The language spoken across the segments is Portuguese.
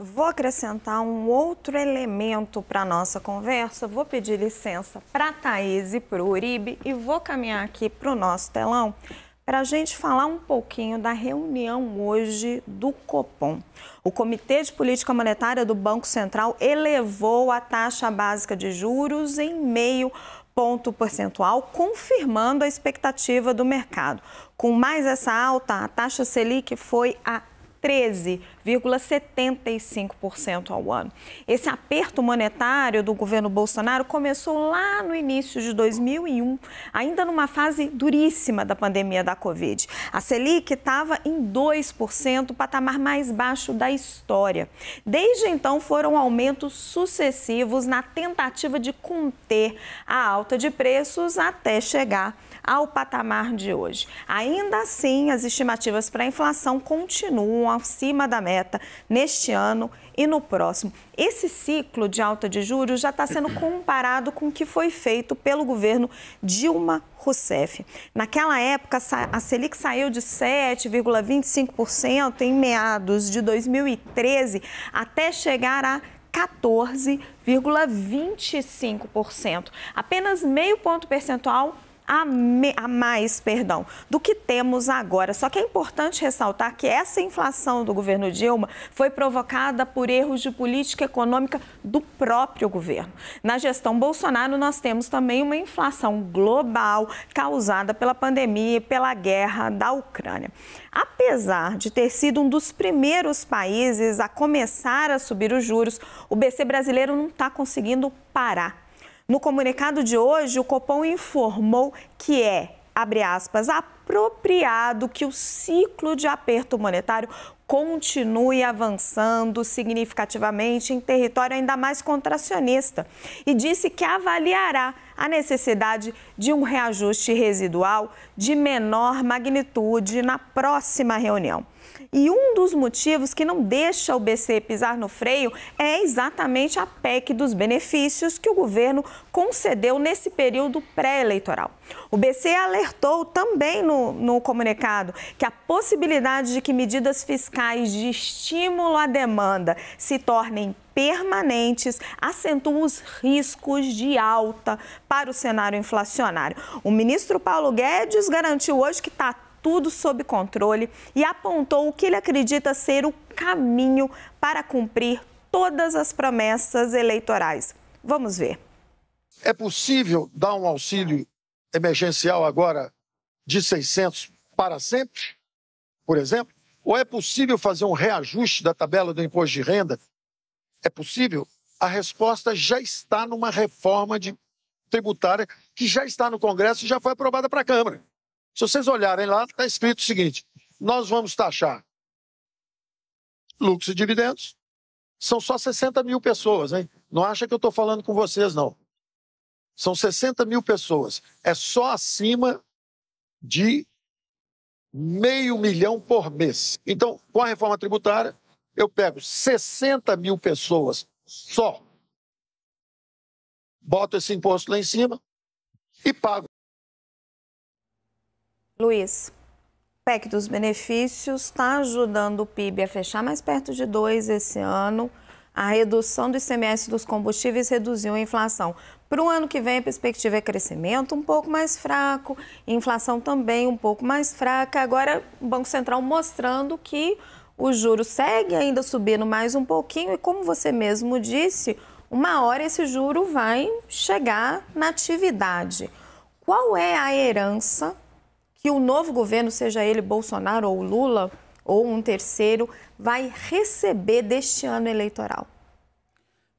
Vou acrescentar um outro elemento para a nossa conversa. Vou pedir licença para a Thaís e para o Uribe e vou caminhar aqui para o nosso telão para a gente falar um pouquinho da reunião hoje do Copom. O Comitê de Política Monetária do Banco Central elevou a taxa básica de juros em meio ponto percentual, confirmando a expectativa do mercado. Com mais essa alta, a taxa Selic foi a 13,75% ao ano. Esse aperto monetário do governo Bolsonaro começou lá no início de 2001, ainda numa fase duríssima da pandemia da Covid. A Selic estava em 2%, o patamar mais baixo da história. Desde então, foram aumentos sucessivos na tentativa de conter a alta de preços até chegar ao patamar de hoje. Ainda assim, as estimativas para a inflação continuam acima da meta neste ano e no próximo. Esse ciclo de alta de juros já está sendo comparado com o que foi feito pelo governo Dilma Rousseff. Naquela época, a Selic saiu de 7,25% em meados de 2013 até chegar a 14,25%. Apenas meio ponto percentual a mais do que temos agora. Só que é importante ressaltar que essa inflação do governo Dilma foi provocada por erros de política econômica do próprio governo. Na gestão Bolsonaro, nós temos também uma inflação global causada pela pandemia e pela guerra da Ucrânia. Apesar de ter sido um dos primeiros países a começar a subir os juros, o BC brasileiro não está conseguindo parar. No comunicado de hoje, o Copom informou que abre aspas, apropriado que o ciclo de aperto monetário continue avançando significativamente em território ainda mais contracionista e disse que avaliará a necessidade de um reajuste residual de menor magnitude na próxima reunião. E um dos motivos que não deixa o BC pisar no freio é exatamente a PEC dos benefícios que o governo concedeu nesse período pré-eleitoral. O BC alertou também no comunicado que a possibilidade de que medidas fiscais de estímulo à demanda se tornem permanentes acentuam os riscos de alta para o cenário inflacionário. O ministro Paulo Guedes garantiu hoje que está tudo sob controle e apontou o que ele acredita ser o caminho para cumprir todas as promessas eleitorais. Vamos ver. É possível dar um auxílio emergencial agora de 600 para sempre, por exemplo? Ou é possível fazer um reajuste da tabela do imposto de renda? É possível? A resposta já está numa reforma tributária que já está no Congresso e já foi aprovada para a Câmara. Se vocês olharem lá, está escrito o seguinte: nós vamos taxar lucros e dividendos. São só 60 mil pessoas, hein? Não acha que eu estou falando com vocês, não. São 60 mil pessoas. É só acima de 500 mil por mês. Então, com a reforma tributária, eu pego 60 mil pessoas só, boto esse imposto lá em cima e pago. Luiz, PEC dos benefícios está ajudando o PIB a fechar mais perto de 2 esse ano. A redução do ICMS dos combustíveis reduziu a inflação. Para o ano que vem, a perspectiva é crescimento um pouco mais fraco, inflação também um pouco mais fraca. Agora, o Banco Central mostrando que o juro segue ainda subindo mais um pouquinho e, como você mesmo disse, uma hora esse juro vai chegar na atividade. Qual é a herança que o novo governo, seja ele Bolsonaro ou Lula, ou um terceiro, vai receber deste ano eleitoral?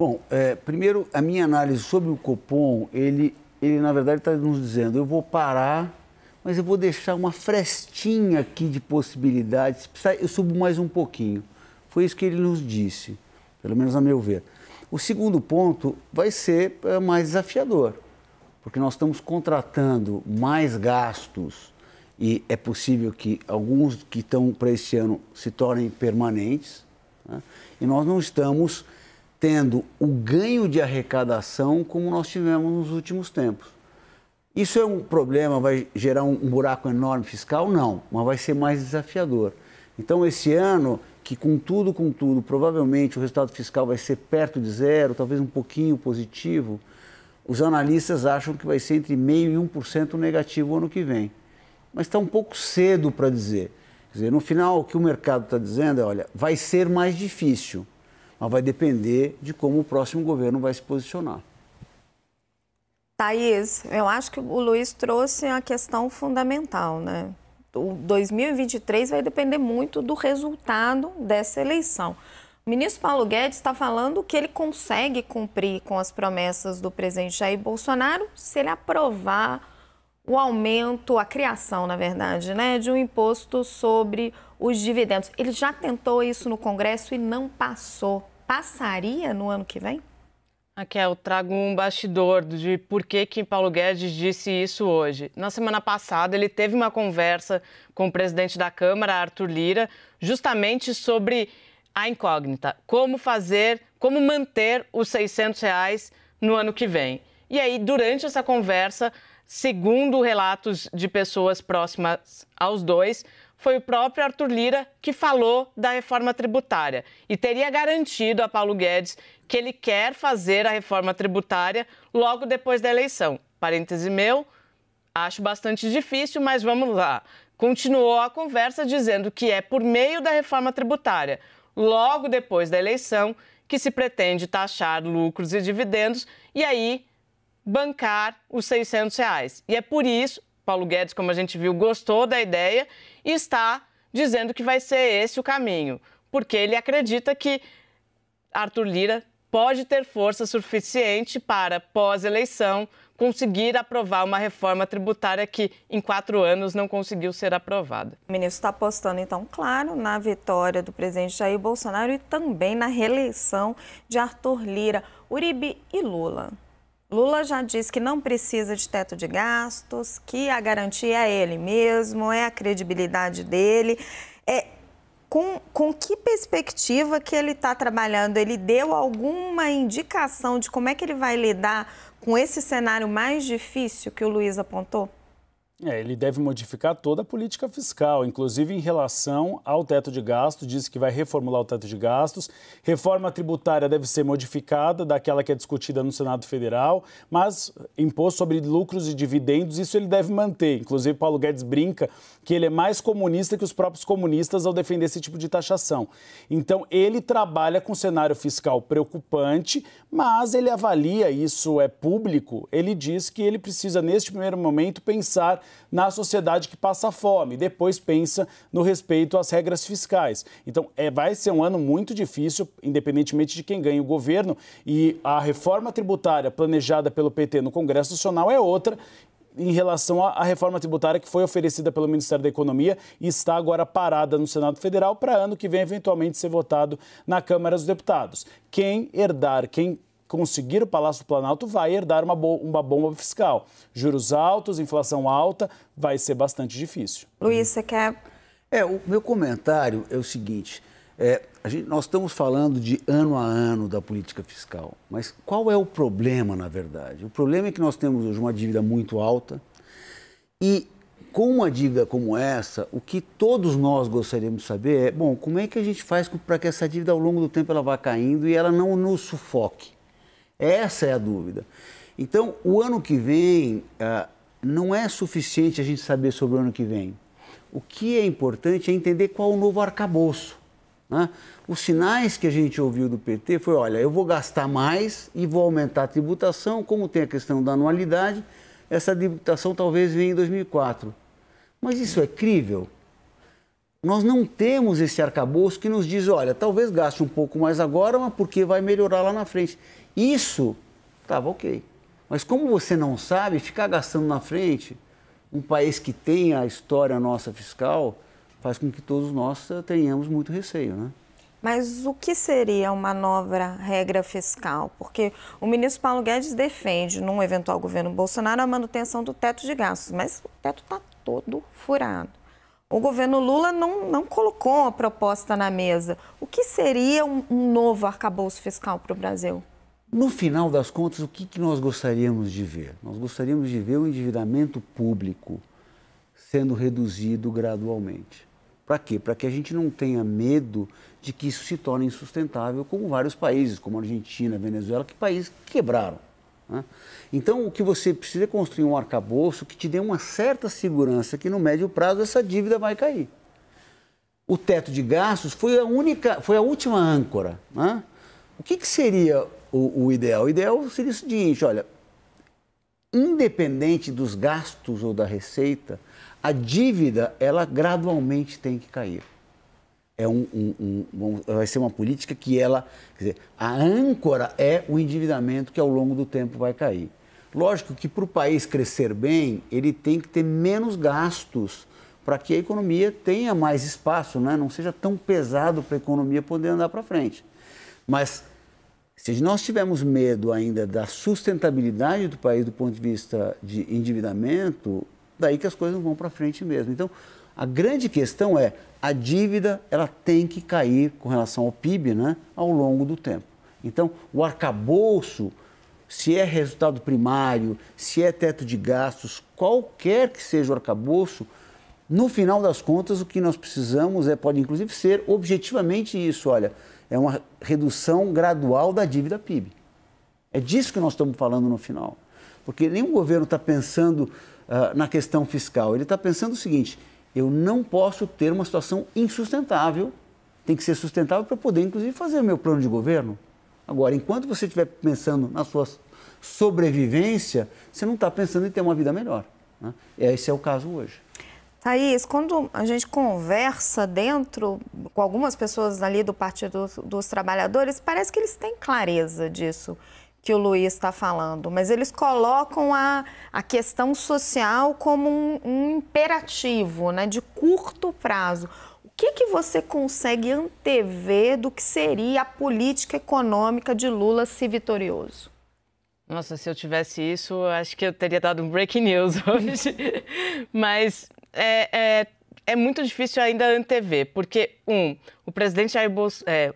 Bom, primeiro, a minha análise sobre o Copom, ele na verdade está nos dizendo, eu vou parar, mas eu vou deixar uma frestinha aqui de possibilidades, se precisar, eu subo mais um pouquinho. Foi isso que ele nos disse, pelo menos a meu ver. O segundo ponto vai ser mais desafiador, porque nós estamos contratando mais gastos e é possível que alguns que estão para este ano se tornem permanentes, né? E nós não estamos tendo o ganho de arrecadação como nós tivemos nos últimos tempos. Isso é um problema, vai gerar um buraco enorme fiscal? Não, mas vai ser mais desafiador. Então, esse ano, que com tudo, provavelmente o resultado fiscal vai ser perto de zero, talvez um pouquinho positivo, os analistas acham que vai ser entre 0,5% e 1% negativo o ano que vem. Mas está um pouco cedo para dizer. Quer dizer, no final, o que o mercado está dizendo é, olha, vai ser mais difícil, mas vai depender de como o próximo governo vai se posicionar. Thaís, eu acho que o Luiz trouxe a questão fundamental, né? O 2023 vai depender muito do resultado dessa eleição. O ministro Paulo Guedes está falando que ele consegue cumprir com as promessas do presidente Jair Bolsonaro se ele aprovar o aumento, a criação, na verdade, né, de um imposto sobre os dividendos. Ele já tentou isso no Congresso e não passou. Passaria no ano que vem? Raquel, trago um bastidor de por que Paulo Guedes disse isso hoje. Na semana passada, ele teve uma conversa com o presidente da Câmara, Arthur Lira, justamente sobre a incógnita, como manter os R$600 no ano que vem. E aí, durante essa conversa, segundo relatos de pessoas próximas aos dois, foi o próprio Arthur Lira que falou da reforma tributária e teria garantido a Paulo Guedes que ele quer fazer a reforma tributária logo depois da eleição. Parêntese meu, acho bastante difícil, mas vamos lá. Continuou a conversa dizendo que é por meio da reforma tributária, logo depois da eleição, que se pretende taxar lucros e dividendos e aí bancar os R$600. E é por isso, Paulo Guedes, como a gente viu, gostou da ideia e está dizendo que vai ser esse o caminho, porque ele acredita que Arthur Lira pode ter força suficiente para, pós-eleição, conseguir aprovar uma reforma tributária que, em 4 anos, não conseguiu ser aprovada. O ministro está apostando, então, claro, na vitória do presidente Jair Bolsonaro e também na reeleição de Arthur Lira. Uribe e Lula? Lula já disse que não precisa de teto de gastos, que a garantia é ele mesmo, é a credibilidade dele. Com que perspectiva que ele está trabalhando? Ele deu alguma indicação de como é que ele vai lidar com esse cenário mais difícil que o Luiz apontou? Ele deve modificar toda a política fiscal, inclusive em relação ao teto de gastos, disse que vai reformular o teto de gastos. Reforma tributária deve ser modificada daquela que é discutida no Senado Federal, mas imposto sobre lucros e dividendos, isso ele deve manter. Inclusive, Paulo Guedes brinca que ele é mais comunista que os próprios comunistas ao defender esse tipo de taxação. Então, ele trabalha com um cenário fiscal preocupante, mas ele avalia, isso é público, ele diz que ele precisa, neste primeiro momento, pensar na sociedade que passa fome, depois pensa no respeito às regras fiscais. Então, vai ser um ano muito difícil, independentemente de quem ganha o governo, e a reforma tributária planejada pelo PT no Congresso Nacional é outra em relação à reforma tributária que foi oferecida pelo Ministério da Economia e está agora parada no Senado Federal para ano que vem eventualmente ser votado na Câmara dos Deputados. Quem conseguir o Palácio do Planalto vai herdar uma bomba fiscal. Juros altos, inflação alta, vai ser bastante difícil. Luiz, você quer... O meu comentário é o seguinte, nós estamos falando de ano a ano da política fiscal, mas qual é o problema, na verdade? O problema é que nós temos hoje uma dívida muito alta e com uma dívida como essa, o que todos nós gostaríamos de saber é, como é que a gente faz para que essa dívida ao longo do tempo ela vá caindo e ela não nos sufoque? Essa é a dúvida. Então, o ano que vem, não é suficiente a gente saber sobre o ano que vem. O que é importante é entender qual é o novo arcabouço, né? Os sinais que a gente ouviu do PT foi, olha, eu vou gastar mais e vou aumentar a tributação, como tem a questão da anualidade, essa tributação talvez venha em 2004. Mas isso é crível? Nós não temos esse arcabouço que nos diz, olha, talvez gaste um pouco mais agora, mas porque vai melhorar lá na frente. Isso estava ok. Mas como você não sabe, ficar gastando na frente, um país que tem a história nossa fiscal, faz com que todos nós tenhamos muito receio, né? Mas o que seria uma nova regra fiscal? Porque o ministro Paulo Guedes defende, num eventual governo Bolsonaro, a manutenção do teto de gastos, mas o teto está todo furado. O governo Lula não colocou uma proposta na mesa. O que seria um novo arcabouço fiscal para o Brasil? No final das contas, o que nós gostaríamos de ver? Nós gostaríamos de ver o endividamento público sendo reduzido gradualmente. Para quê? Para que a gente não tenha medo de que isso se torne insustentável, como vários países, como a Argentina, a Venezuela, que países que quebraram. Né? Então, o que você precisa é construir um arcabouço que te dê uma certa segurança que no médio prazo essa dívida vai cair. O teto de gastos foi a última âncora. Né? O que seria o ideal? O ideal seria o seguinte, olha, independente dos gastos ou da receita, a dívida, ela gradualmente tem que cair. Vai ser uma política que ela, quer dizer, a âncora é o endividamento que ao longo do tempo vai cair. Lógico que para o país crescer bem, ele tem que ter menos gastos para que a economia tenha mais espaço, né? Não seja tão pesado para a economia poder andar para frente. Mas se nós tivermos medo ainda da sustentabilidade do país do ponto de vista de endividamento, daí que as coisas não vão para frente mesmo. Então, a grande questão é a dívida, ela tem que cair com relação ao PIB, né, ao longo do tempo. Então, o arcabouço, se é resultado primário, se é teto de gastos, qualquer que seja o arcabouço, no final das contas, o que nós precisamos pode inclusive ser objetivamente isso, olha, é uma redução gradual da dívida PIB. É disso que nós estamos falando no final. Porque nenhum governo está pensando na questão fiscal, ele está pensando o seguinte, eu não posso ter uma situação insustentável, tem que ser sustentável para poder, inclusive, fazer o meu plano de governo. Agora, enquanto você estiver pensando na sua sobrevivência, você não está pensando em ter uma vida melhor. Né? Esse é o caso hoje. Thaís, quando a gente conversa com algumas pessoas ali do Partido dos Trabalhadores, parece que eles têm clareza disso que o Luiz está falando, mas eles colocam a questão social como um imperativo, né, de curto prazo. O que você consegue antever do que seria a política econômica de Lula se vitorioso? Nossa, se eu tivesse isso, eu acho que eu teria dado um breaking news hoje. Mas é muito difícil ainda antever, porque, o presidente Jair Bolsonaro...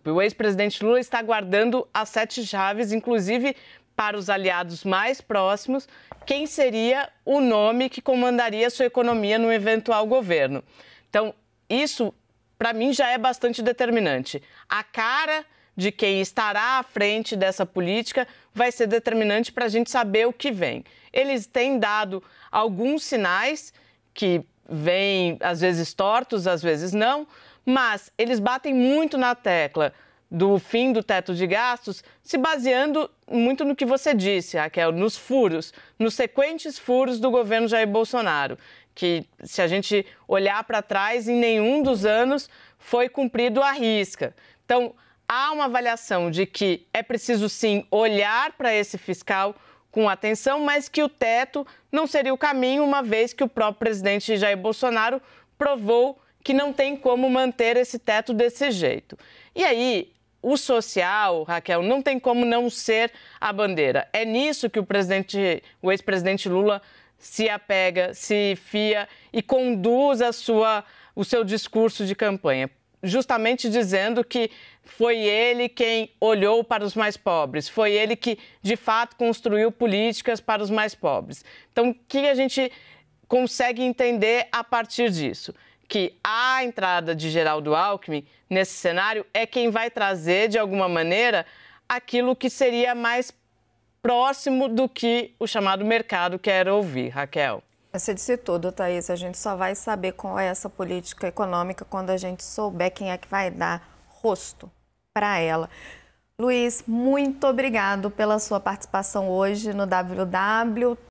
o ex-presidente Lula está guardando as 7 chaves, inclusive para os aliados mais próximos, quem seria o nome que comandaria sua economia no eventual governo. Então, isso, para mim, já é bastante determinante. A cara de quem estará à frente dessa política vai ser determinante para a gente saber o que vem. Eles têm dado alguns sinais que vêm, às vezes, tortos, às vezes não, mas eles batem muito na tecla do fim do teto de gastos, se baseando muito no que você disse, Raquel, nos furos, nos sequentes furos do governo Jair Bolsonaro, que, se a gente olhar para trás, em nenhum dos anos foi cumprido à risca. Então, há uma avaliação de que é preciso, sim, olhar para esse fiscal com atenção, mas que o teto não seria o caminho, uma vez que o próprio presidente Jair Bolsonaro provou que não tem como manter esse teto desse jeito. E aí, o social, Raquel, não tem como não ser a bandeira. É nisso que o ex-presidente Lula se apega, se fia e conduz o seu discurso de campanha, justamente dizendo que foi ele quem olhou para os mais pobres, foi ele que, de fato, construiu políticas para os mais pobres. Então, o que a gente consegue entender a partir disso? Que a entrada de Geraldo Alckmin nesse cenário é quem vai trazer, de alguma maneira, aquilo que seria mais próximo do que o chamado mercado quer ouvir. Raquel. Você disse tudo, Thaís. A gente só vai saber qual é essa política econômica quando a gente souber quem é que vai dar rosto para ela. Luiz, muito obrigado pela sua participação hoje no WW.